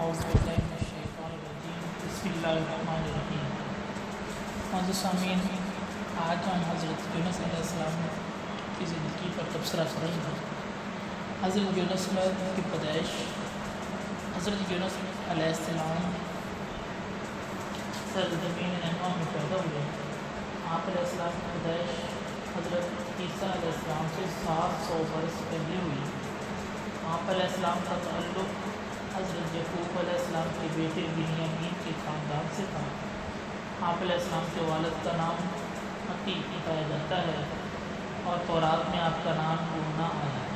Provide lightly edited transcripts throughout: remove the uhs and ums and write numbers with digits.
बिस्मिल्लाहिर्रहमानिर्रहीम। सामीन, आज हम हज़रत यूनुस अलैहिस्सलाम की ज़िंदगी पर तबसरा करेंगे। हज़रत यूनुस की पैदाइश, हज़रत यूनुस अलैहिस्सलाम सरज़मीन नैनवा में पैदा हुए। आप अलैहिस्सलाम की पैदाइश हज़रत ईसा अलैहिस्सलाम से 700 बरस पहले हुई। आप अलैहिस्सलाम का ताल्लुक़ हज़रत यकूब अलैहिस्सलाम के बेटे बिन्यामीन के ख़ानदान से था। आप अलैहिस्सलाम के वालिद का नाम अकीक़ बताया जाता है और तौरात में आपका नाम यूना आया है।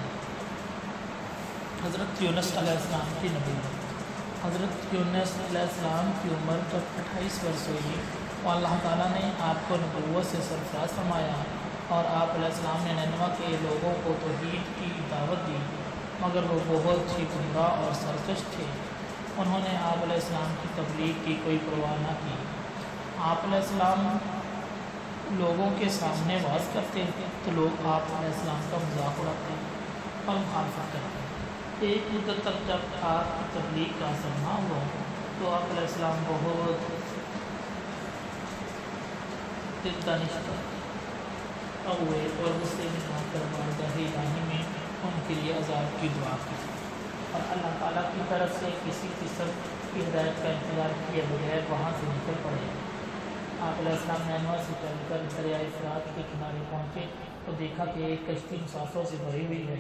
हज़रत यूनुस अलैहिस्सलाम की नबूवत, हज़रत यूनुस अलैहिस्सलाम की उम्र जब 28 वर्ष हुई तो अल्लाह ताला ने आपको नबूवत से सरफराज फरमाया और आप अलैहिस्सलाम ने नैनवा के लोगों को तौहीद की दावत दी, मगर वो बहुत ही गुमराह और सरकश थे। उन्होंने आप अलैहिस्सलाम की तबलीग की कोई परवाह न की। आप अलैहिस्सलाम लोगों के सामने वाज़ करते तो लोग आप अलैहिस्सलाम का मजाक उड़ाते और मुखालफत करते। एक मुद्दत तक जब आपकी तबलीग का असर न हुआ तो आप अलैहिस्सलाम बहुत दिलदानिश हुए और गुस्से में आकर बारगाह इलाही में उनके लिए अज़ाब की दुआ की और अल्लाह ताला की तरफ से किसी किस्म की हिदायत का इंतज़ार किए बगैर वहाँ से निकल पड़े। आप अलैहिस्सलाम नैनवा से चलकर दरियाए फ़ुरात के किनारे पहुँचे तो देखा कि एक कश्ती मुसाफिरों से भरी हुई है,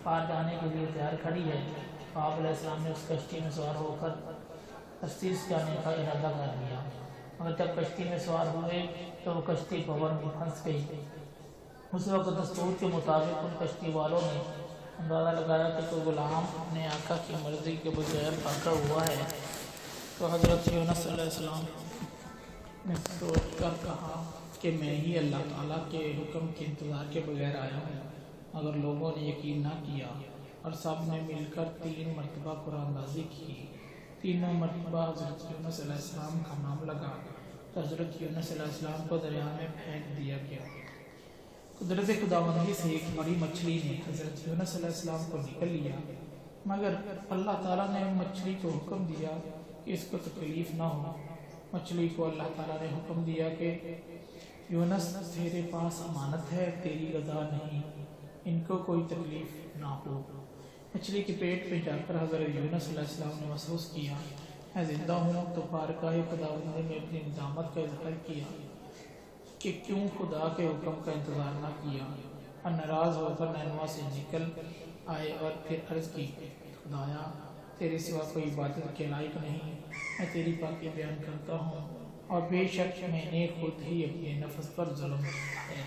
पार जाने के लिए तैयार खड़ी है। तो आप अलैहिस्सलाम ने उस कश्ती में सवार होकर तस्तीस जाने का इरादा कर लिया, मगर जब कश्ती में सवार हुए तो वो कश्ती भंवर में फंस गई। उस वक्त दस्तूर के मुताबिक उन कश्ती वालों ने अंदाज़ा लगाया कि कोई गुलाम अपने आका की मर्ज़ी के बगैर भागा हुआ है। तो हज़रत यूनुस अलैहिस्सलाम ने सोच कर कहा कि मैं ही अल्लाह ताला के हुक्म के इंतज़ार के बगैर आया हूँ, मगर लोगों ने यकीन ना किया और सब ने मिलकर 3 मरतबा कुरानबाज़ी की। तीनों मरतबा हज़रत यूनुस अलैहिस्सलाम का नाम लगा तो हज़रत यूनुस अलैहिस्सलाम को दरिया में फेंक दिया गया। कुदरत खुदाबंदी से एक बड़ी मछली ने हज़रत यूनुस अलैहिस्सलाम को निकल लिया, मगर अल्लाह ताला ने मछली को हुक्म दिया कि इसको तकलीफ़ ना हो। मछली को अल्लाह ताला ने हुक्म दिया कि यूनुस तेरे पास अमानत है, तेरी गज़ा नहीं, इनको कोई तकलीफ़ ना हो। मछली के पेट में जाकर हज़रत यूनुस अलैहिस्सलाम ने महसूस किया मैं ज़िंदा हूँ तो बारगाह खुदाबंदी में अपनी निज़ामत का इज़हार किया कि क्यों खुदा के हुक्म का इंतज़ार न किया और नाराज़ होकर नैनवा से निकल आए और फिर अर्ज़ की खुदाया तेरे सिवा कोई इबादत के लायक नहीं, मैं तेरी पाकी बयान करता हूँ और बेशक मैंने खुद ही अपने नफ्स पर जुल्म किया है।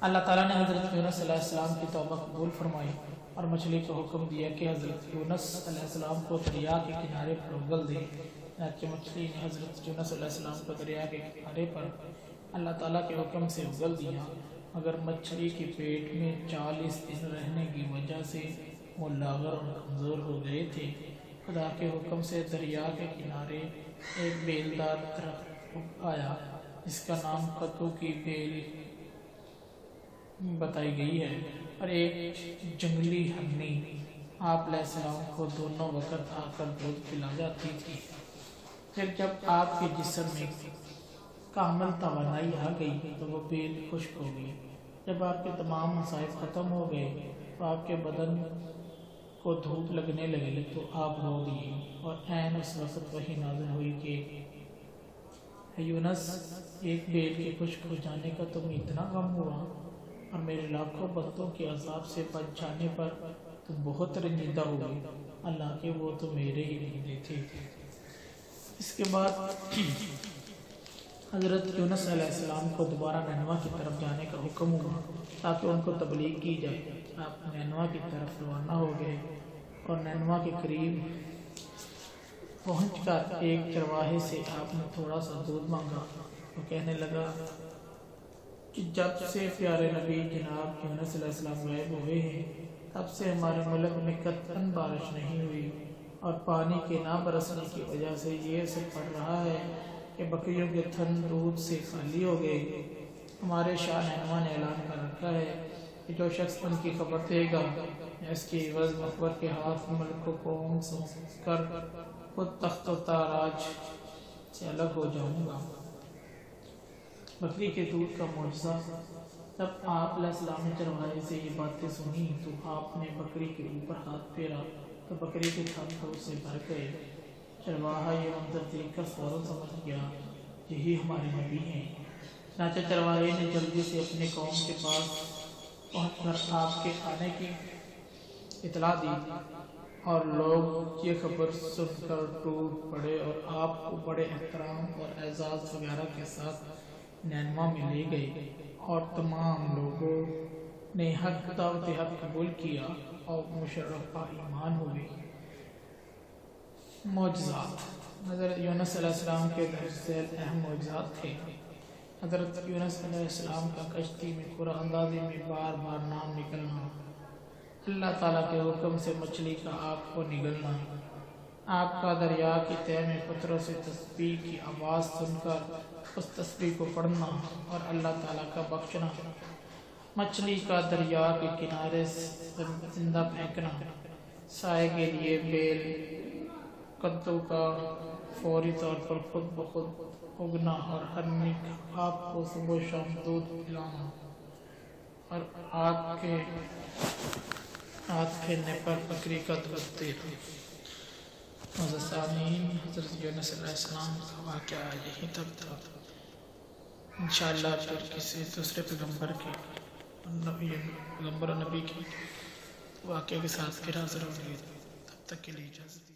अल्लाह ताला ने हज़रत यूनुस अलैहिस्सलाम की तौबा कबूल फरमाई और मछली को हुक्म दिया कि हज़रत यूनुस अलैहिस्सलाम को दरिया के किनारे पर उगल दे। कि मछली ने हज़रत यूनुस अलैहिस्सलाम को दरिया के किनारे पर अल्लाह ताला के हुक्म से उगल दिया, मगर मछली के पेट में 40 दिन रहने की वजह से वो लागर और कमज़ोर हो गए थे। खुदा के हुक्म से दरिया के किनारे एक बेलदार दरख्त आया जिसका नाम कद्दू की बेल बताई गई है और एक जंगली हरनी आप अलैहिस्सलाम को दोनों वक़्त आकर दूध पिला जाती थी। फिर जब आपके जिस्म में कामल तवानाई आ गई तो वो बेल खुश्क हो गई। जब आपके तमाम मसाइब ख़त्म हो गए तो आपके बदन को धूप लगने लगी तो आप रो दिए और ऐन उस वक़्त वही नाज़िल हुई कि यूनुस एक बेल के खुश्क हो जाने का तुम्हें इतना गम हुआ और मेरे लाखों बंदों के अज़ाब से बच जाने पर तुम बहुत रंजीदा हुए, अल्लाह के वो तो मेरे ही बंदे थे। इसके बाद हज़रत यूनुस अलैहिस्सलाम को दोबारा नैनवा की तरफ जाने का हुक्म हुआ ताकि उनको तबलीग की जाए। आप नैनवा की तरफ रवाना हो गए और नैनवा के करीब पहुंचकर एक चरवाहे से आपने थोड़ा सा दूध मांगा। वो कहने लगा कि जब से प्यारे नबी जनाब यूनुस अलैहिस्सलाम गायब हुए हैं तब से हमारे मुल्क में कतई बारिश नहीं हुई और पानी के ना बरसने की वजह से ये असर पड़ रहा है कि बकरियों के थन दूध से खाली हो गए। हमारे शाह नैनवा ने ऐलान कर रखा है कि जो शख्स उनकी खबर देगा اس کے عوض اکبر کے ہاتھ ملک و قوم کر خود تخت و تاراج سے الگ ہو جاؤں گا۔ بکری کے دودھ کا معجزہ۔ جب آپ علیہ السلام نے چرواہے سے یہ باتیں سنی تو آپ نے بکری کے اوپر ہاتھ پھیرا تو بکری کے تھن دودھ سے بھر گئے۔ چرواہا یہ منظر دیکھ کر فوراً سمجھ گیا یہی ہمارے نبی ہیں۔ چنانچہ چرواہے نے جلدی سے اپنے قوم کے پاس پہنچ کر آپ کے آنے کی اطلاع دی اور لوگ یہ خبر سن کر ٹوٹ پڑے اور آپ کو بڑے احترام اور اعزاز وغیرہ کے ساتھ نینوا میں لے گئے اور تمام لوگوں نے حق دعوت حق قبول کیا اور مشرفہ ایمان ہوئے۔ معجزات۔ حضرت یونس علیہ السلام کے درس ذیل اہم معجزات تھے۔ حضرت یونس علیہ السلام کا کشتی میں قرآن اندازی میں بار بار نام نکلنا، اللہ تعالیٰ کے حکم سے مچھلی کا آگ کو نگلنا، آپ کا دریا کی تہہ میں پتھروں سے تسبیح کی آواز سن کر اس تسبیح کو پڑھنا اور اللہ تعالیٰ کا بخشنا، مچھلی کا دریا کے کنارے زندہ پھینکنا، سائے کے لیے بیل کدو کا فوری طور پر خود بخود اگنا اور ہر نیک آپ کو صبح و شام دودھ پلانا اور آگ کے ہاتھ پھیرنے پر بکری کا دودھ دینا۔ سامعین، حضرت یونس علیہ السلام کا واقعہ یہیں تک تھا۔ انشاءاللہ پھر کسی دوسرے پیغمبر و نبی کے واقعے کے ساتھ پھر حاضر ہوں گے۔ تب تک کے لیے اجازت۔